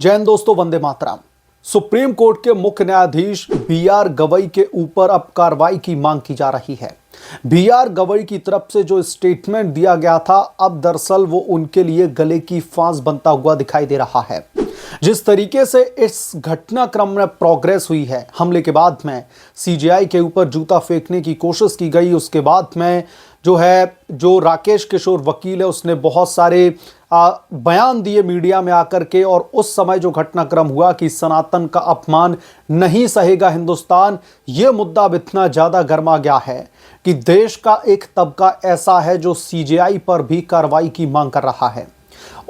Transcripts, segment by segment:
जय हिंद दोस्तों, Vande Mataram. Supreme court के मुख्य न्यायाधीश बी.आर. गवई के ऊपर अब कार्रवाई की मांग की जा रही है। बी.आर. गवई की तरफ से जो स्टेटमेंट दिया गया था, अब दरअसल वो उनके लिए गले की फांस बनता हुआ दिखाई दे रहा है। जिस तरीके से इस घटनाक्रम में प्रोग्रेस हुई है, हमले के बाद में सीजेआई के ऊपर जूता फेंकने की कोशिश की गई, उसके बाद में जो राकेश किशोर वकील है उसने बहुत सारे बयान दिए मीडिया में आकर के, और उस समय जो घटनाक्रम हुआ कि सनातन का अपमान नहीं सहेगा हिंदुस्तान, ये मुद्दा अब इतना ज्यादा गर्मा गया है कि देश का एक तबका ऐसा है जो सीजेआई पर भी कार्रवाई की मांग कर रहा है।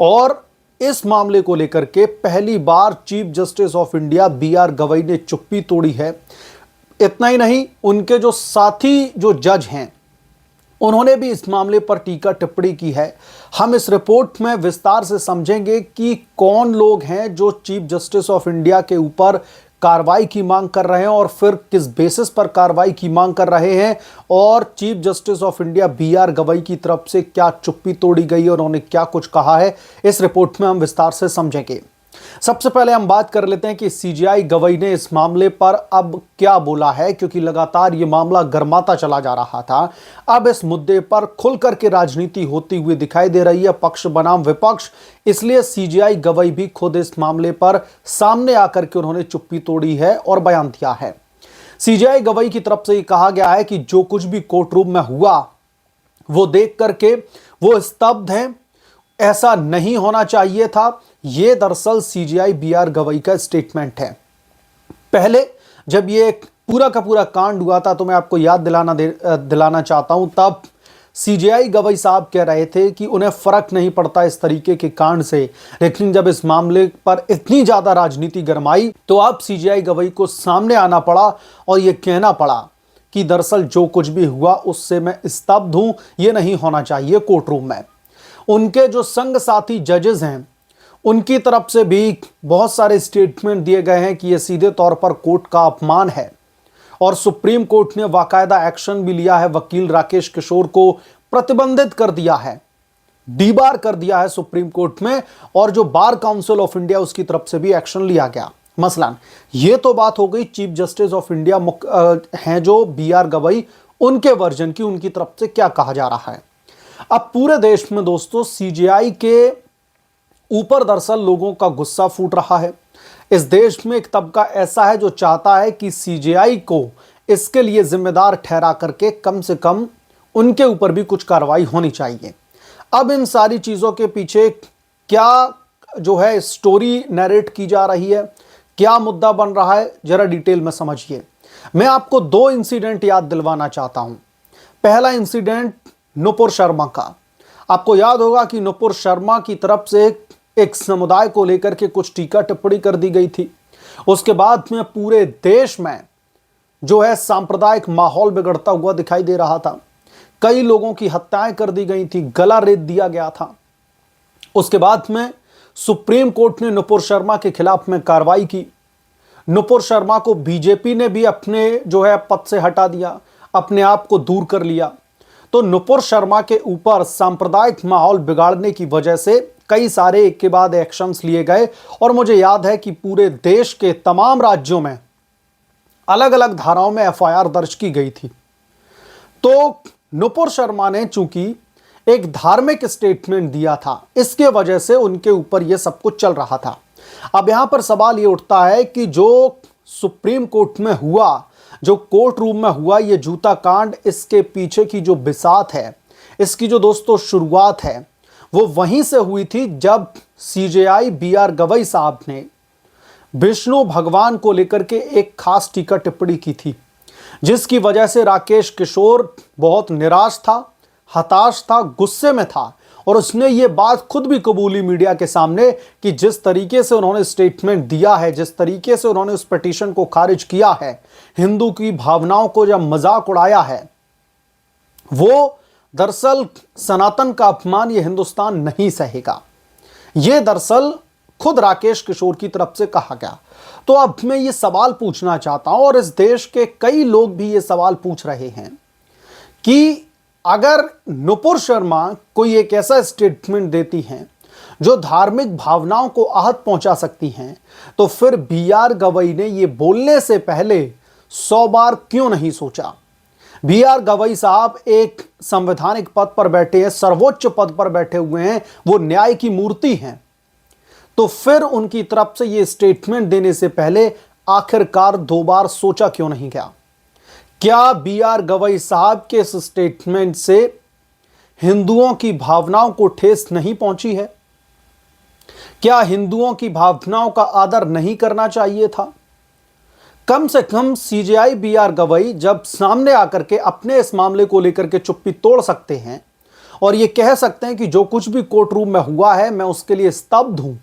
और इस मामले को लेकर के पहली बार chief justice of India B R. Gavai ने चुप्पी तोड़ी है। इतना ही नहीं, उनके जो साथी जो जज हैं उन्होंने भी इस मामले पर टीका टिप्पणी की है। हम इस रिपोर्ट में विस्तार से समझेंगे कि कौन लोग हैं जो चीफ जस्टिस ऑफ इंडिया के ऊपर कार्रवाई की मांग कर रहे हैं और फिर किस बेसिस पर कार्रवाई की मांग कर रहे हैं, और chief justice of India B R. Gavai की तरफ से क्या चुप्पी तोड़ी गई और उन्होंने क्या कुछ कहा है, इस रिपोर्ट में हम विस्तार से समझेंगे। सबसे पहले हम बात कर लेते हैं कि सीजेआई गवई ने इस मामले पर अब क्या बोला है, क्योंकि लगातार यह मामला गर्माता चला जा रहा था। अब इस मुद्दे पर खुल करके राजनीति होती हुई दिखाई दे रही है, पक्ष बनाम विपक्ष। इसलिए सीजेआई गवई भी खुद इस मामले पर सामने आकर के उन्होंने चुप्पी तोड़ी है और बयान दिया है। सीजेआई गवई की तरफ से यह कहा गया है कि जो कुछ भी कोर्ट रूम में हुआ वो देख करके वो स्तब्ध हैं, ऐसा नहीं होना चाहिए था। यह दरअसल सीजेआई बी.आर. गवई का स्टेटमेंट है। पहले जब ये पूरा का पूरा कांड हुआ था, तो मैं आपको याद दिलाना चाहता हूं, तब सीजेआई गवई साहब कह रहे थे कि उन्हें फर्क नहीं पड़ता इस तरीके के कांड से। लेकिन जब इस मामले पर इतनी ज्यादा राजनीति गरमाई, तो अब सीजेआई गवई को सामने आना पड़ा और यह कहना पड़ा कि दरअसल जो कुछ भी हुआ उससे मैं स्तब्ध हूं, यह नहीं होना चाहिए कोर्ट रूम में। उनके जो संग साथी जजेस हैं उनकी तरफ से भी बहुत सारे स्टेटमेंट दिए गए हैं कि यह सीधे तौर पर कोर्ट का अपमान है, और सुप्रीम कोर्ट ने बाकायदा एक्शन भी लिया है। वकील राकेश किशोर को प्रतिबंधित कर दिया है, डीबार कर दिया है सुप्रीम कोर्ट में, और जो बार काउंसिल ऑफ इंडिया उसकी तरफ से भी एक्शन लिया गया। मसलन यह तो बात हो गई चीफ जस्टिस ऑफ इंडिया हैं जो बी.आर. गवई, उनके वर्जन की, उनकी तरफ से क्या कहा जा रहा है। अब पूरे देश में दोस्तों सीजेआई के ऊपर दरअसल लोगों का गुस्सा फूट रहा है। इस देश में एक तबका ऐसा है जो चाहता है कि सीजेआई को इसके लिए जिम्मेदार ठहरा करके कम से कम उनके ऊपर भी कुछ कार्रवाई होनी चाहिए। अब इन सारी चीजों के पीछे क्या स्टोरी नैरेट की जा रही है, क्या मुद्दा बन रहा है, जरा डिटेल में समझिए। मैं आपको दो इंसिडेंट याद दिलवाना चाहता हूं। पहला इंसिडेंट नुपुर शर्मा का। आपको याद होगा कि नुपुर शर्मा की तरफ से एक समुदाय को लेकर के कुछ टीका टिप्पणी कर दी गई थी। उसके बाद में पूरे देश में सांप्रदायिक माहौल बिगड़ता हुआ दिखाई दे रहा था। कई लोगों की हत्याएं कर दी गई थी, गला रेत दिया गया था। उसके बाद में सुप्रीम कोर्ट ने नुपुर शर्मा के खिलाफ में कार्रवाई की। नुपुर शर्मा को बीजेपी ने भी अपने पद से हटा दिया, अपने आप को दूर कर लिया। तो नुपुर शर्मा के ऊपर सांप्रदायिक माहौल बिगाड़ने की वजह से कई सारे एक के बाद एक्शंस लिए गए, और मुझे याद है कि पूरे देश के तमाम राज्यों में अलग अलग धाराओं में एफआईआर दर्ज की गई थी। तो नुपुर शर्मा ने चूंकि एक धार्मिक स्टेटमेंट दिया था, इसके वजह से उनके ऊपर यह सब कुछ चल रहा था। अब यहां पर सवाल यह उठता है कि जो सुप्रीम कोर्ट में हुआ, जो कोर्ट रूम में हुआ ये जूता कांड, इसके पीछे की जो बिसात है, इसकी जो दोस्तों शुरुआत है, वो वहीं से हुई थी जब सीजेआई बी.आर. गवई साहब ने विष्णु भगवान को लेकर के एक खास टीका टिप्पणी की थी, जिसकी वजह से राकेश किशोर बहुत निराश था, हताश था, गुस्से में था, और उसने ये बात खुद भी कबूली मीडिया के सामने कि जिस तरीके से उन्होंने स्टेटमेंट दिया है, जिस तरीके से उन्होंने उस पिटीशन को खारिज किया है, हिंदू की भावनाओं को जब मजाक उड़ाया है, वो दरअसल सनातन का अपमान ये हिंदुस्तान नहीं सहेगा। ये दरअसल खुद राकेश किशोर की तरफ से कहा गया। तो अब मैं ये सवाल पूछना चाहता हूं, और इस देश के कई लोग भी ये सवाल पूछ रहे हैं कि अगर नुपुर शर्मा कोई एक ऐसा स्टेटमेंट देती हैं जो धार्मिक भावनाओं को आहत पहुंचा सकती हैं, तो फिर बी.आर. गवई ने यह बोलने से पहले 100 बार क्यों नहीं सोचा? बी.आर. गवई साहब एक संवैधानिक पद पर बैठे हैं, सर्वोच्च पद पर बैठे हुए हैं, वो न्याय की मूर्ति हैं। तो फिर उनकी तरफ से ये स्टेटमेंट देने से पहले आखिरकार 2 बार सोचा क्यों नहीं गया? क्या बी.आर. गवई साहब के इस स्टेटमेंट से हिंदुओं की भावनाओं को ठेस नहीं पहुंची है? क्या हिंदुओं की भावनाओं का आदर नहीं करना चाहिए था? कम से कम सीजेआई बी.आर. गवई जब सामने आकर के अपने इस मामले को लेकर के चुप्पी तोड़ सकते हैं और यह कह सकते हैं कि जो कुछ भी कोर्ट रूम में हुआ है मैं उसके लिए स्तब्ध हूं,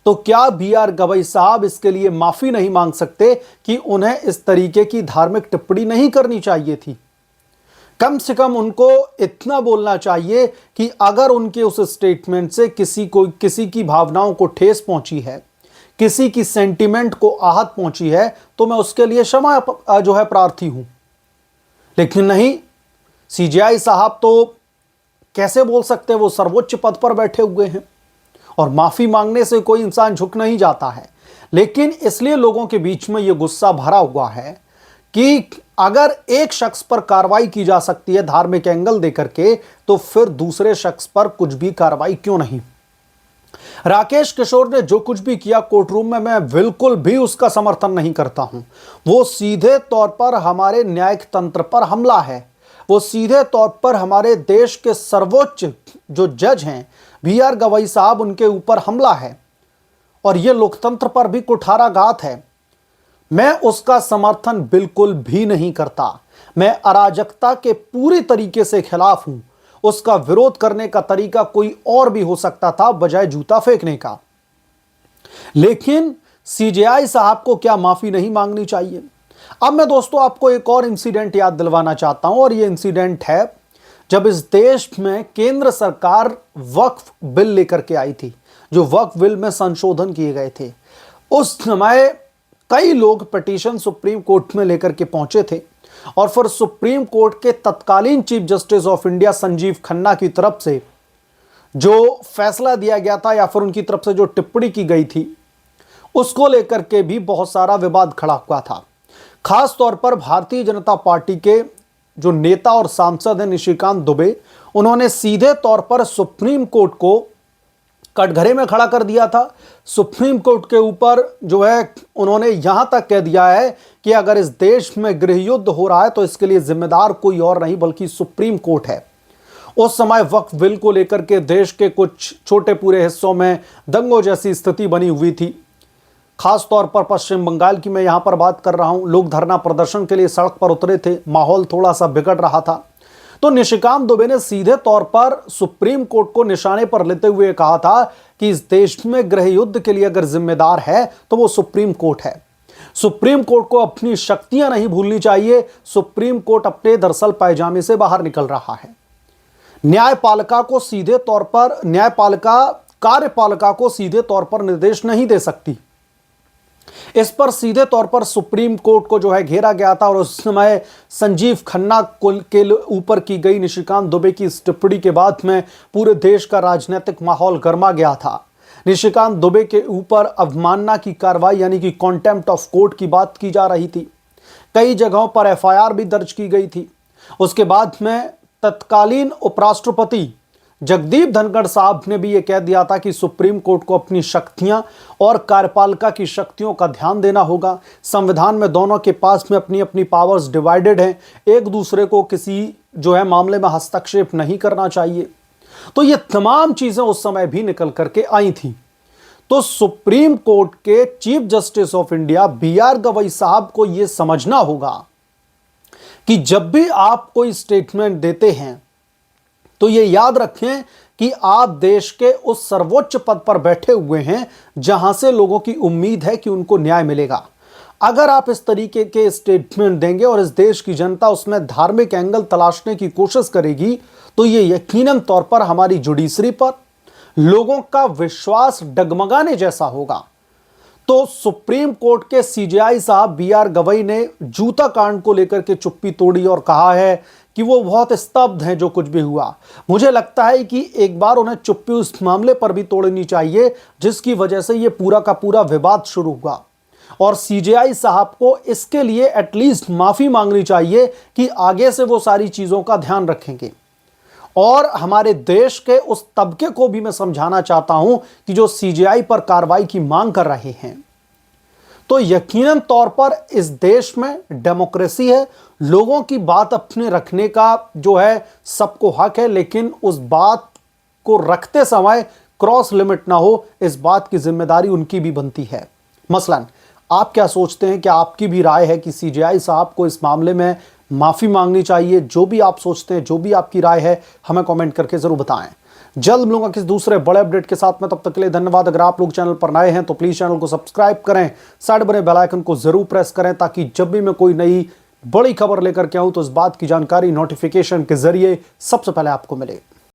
तो क्या बी.आर. गवई साहब इसके लिए माफी नहीं मांग सकते कि उन्हें इस तरीके की धार्मिक टिप्पणी नहीं करनी चाहिए थी? कम से कम उनको इतना बोलना चाहिए कि अगर उनके उस स्टेटमेंट से किसी की भावनाओं को ठेस पहुंची है, किसी की सेंटिमेंट को आहत पहुंची है, तो मैं उसके लिए क्षमा जो है प्रार्थी हूं। लेकिन नहीं, सीजेआई साहब तो कैसे बोल सकते हैं? वो सर्वोच्च पद पर बैठे हुए हैं और माफी मांगने से कोई इंसान झुक नहीं जाता है। लेकिन इसलिए लोगों के बीच में यह गुस्सा भरा हुआ है कि अगर एक शख्स पर कार्रवाई की जा सकती है धार्मिक एंगल देकर के, तो फिर दूसरे शख्स पर कुछ भी कार्रवाई क्यों नहीं? राकेश किशोर ने जो कुछ भी किया कोर्ट रूम में, मैं बिल्कुल भी उसका समर्थन नहीं करता हूं। वो सीधे तौर पर हमारे न्यायिक तंत्र पर हमला है। वो सीधे तौर पर हमारे देश के सर्वोच्च जो जज हैं बी.आर. गवई साहब, उनके ऊपर हमला है और यह लोकतंत्र पर भी कुठाराघात है। मैं उसका समर्थन बिल्कुल भी नहीं करता। मैं अराजकता के पूरी तरीके से खिलाफ हूं। उसका विरोध करने का तरीका कोई और भी हो सकता था बजाय जूता फेंकने का। लेकिन सीजेआई साहब को क्या माफी नहीं मांगनी चाहिए? अब मैं दोस्तों आपको एक और इंसिडेंट याद दिलवाना चाहता हूं और यह इंसिडेंट है जब इस देश में केंद्र सरकार वक्फ बिल लेकर के आई थी, जो वक्फ बिल में संशोधन किए गए थे। उस समय कई लोग पिटीशन सुप्रीम कोर्ट में लेकर के पहुंचे थे और फिर सुप्रीम कोर्ट के तत्कालीन chief justice of India Sanjeev Khanna की तरफ से जो फैसला दिया गया था या फिर उनकी तरफ से जो टिप्पणी की गई थी, उसको लेकर के भी बहुत सारा विवाद खड़ा हुआ था। खास तौर पर भारतीय जनता पार्टी के जो नेता और सांसद हैं निशिकांत दुबे, उन्होंने सीधे तौर पर सुप्रीम कोर्ट को कटघरे में खड़ा कर दिया था। सुप्रीम कोर्ट के ऊपर जो है उन्होंने यहां तक कह दिया है कि अगर इस देश में गृह युद्ध हो रहा है तो इसके लिए जिम्मेदार कोई और नहीं बल्कि सुप्रीम कोर्ट है। उस समय वक्फ बिल को लेकर के देश के कुछ छोटे पूरे हिस्सों में दंगों जैसी स्थिति बनी हुई थी। खास तौर पर पश्चिम बंगाल की मैं यहां पर बात कर रहा हूं। लोग धरना प्रदर्शन के लिए सड़क पर उतरे थे, माहौल थोड़ा सा बिगड़ रहा था। तो निशिकांत दुबे ने सीधे तौर पर सुप्रीम कोर्ट को निशाने पर लेते हुए कहा था कि इस देश में गृह युद्ध के लिए अगर जिम्मेदार है तो वो सुप्रीम कोर्ट है। सुप्रीम कोर्ट को अपनी शक्तियां नहीं भूलनी चाहिए। सुप्रीम कोर्ट अपने दरअसल पायजामे से बाहर निकल रहा है। न्यायपालिका को सीधे तौर पर कार्यपालिका को सीधे तौर पर निर्देश नहीं दे सकती। इस पर सीधे तौर पर सुप्रीम कोर्ट को जो है घेरा गया था और उस समय संजीव खन्ना के ऊपर की गई निशिकांत दुबे की इस टिप्पणी के बाद में पूरे देश का राजनीतिक माहौल गर्मा गया था। निशिकांत दुबे के ऊपर अवमानना की कार्रवाई यानी कि कॉन्टेम्प्ट ऑफ कोर्ट की बात की जा रही थी। कई जगहों पर एफआईआर भी दर्ज की गई थी। उसके बाद में तत्कालीन उपराष्ट्रपति जगदीप धनखड़ साहब ने भी यह कह दिया था कि सुप्रीम कोर्ट को अपनी शक्तियां और कार्यपालिका की शक्तियों का ध्यान देना होगा। संविधान में दोनों के पास में अपनी अपनी पावर्स डिवाइडेड हैं, एक दूसरे को किसी जो है मामले में हस्तक्षेप नहीं करना चाहिए। तो ये तमाम चीजें उस समय भी निकल करके आई थी। तो सुप्रीम कोर्ट के chief justice of India B R. Gavai साहब को यह समझना होगा कि जब भी आप कोई स्टेटमेंट देते हैं तो ये याद रखें कि आप देश के उस सर्वोच्च पद पर बैठे हुए हैं जहां से लोगों की उम्मीद है कि उनको न्याय मिलेगा। अगर आप इस तरीके के स्टेटमेंट देंगे और इस देश की जनता उसमें धार्मिक एंगल तलाशने की कोशिश करेगी तो ये यकीनन तौर पर हमारी जुडिशरी पर लोगों का विश्वास डगमगाने जैसा होगा। तो सुप्रीम कोर्ट के सीजेआई साहब बी.आर. गवई ने जूता कांड को लेकर के चुप्पी तोड़ी और कहा है कि वो बहुत स्तब्ध हैं जो कुछ भी हुआ। मुझे लगता है कि एक बार उन्हें चुप्पी उस मामले पर भी तोड़नी चाहिए जिसकी वजह से ये पूरा का पूरा विवाद शुरू हुआ, और सीजेआई साहब को इसके लिए एटलीस्ट माफी मांगनी चाहिए कि आगे से वो सारी चीजों का ध्यान रखेंगे। और हमारे देश के उस तबके को भी मैं समझाना चाहता हूं कि जो सीजेआई पर कार्रवाई की मांग कर रहे हैं, तो यकीनन तौर पर इस देश में डेमोक्रेसी है, लोगों की बात अपने रखने का जो है सबको हक है, लेकिन उस बात को रखते समय क्रॉस लिमिट ना हो, इस बात की जिम्मेदारी उनकी भी बनती है। मसलन आप क्या सोचते हैं, क्या आपकी भी राय है कि सीजेआई साहब को इस मामले में माफी मांगनी चाहिए? जो भी आप सोचते हैं, जो भी आपकी राय है, हमें कमेंट करके जरूर बताएं। जल्द मिलूंगा किसी दूसरे बड़े अपडेट के साथ में, तब तक के लिए धन्यवाद। अगर आप लोग चैनल पर नए हैं तो प्लीज चैनल को सब्सक्राइब करें, साइड बने बेल आइकन को जरूर प्रेस करें, ताकि जब भी मैं कोई नई बड़ी खबर लेकर के आऊं तो इस बात की जानकारी नोटिफिकेशन के जरिए सबसे पहले आपको मिले।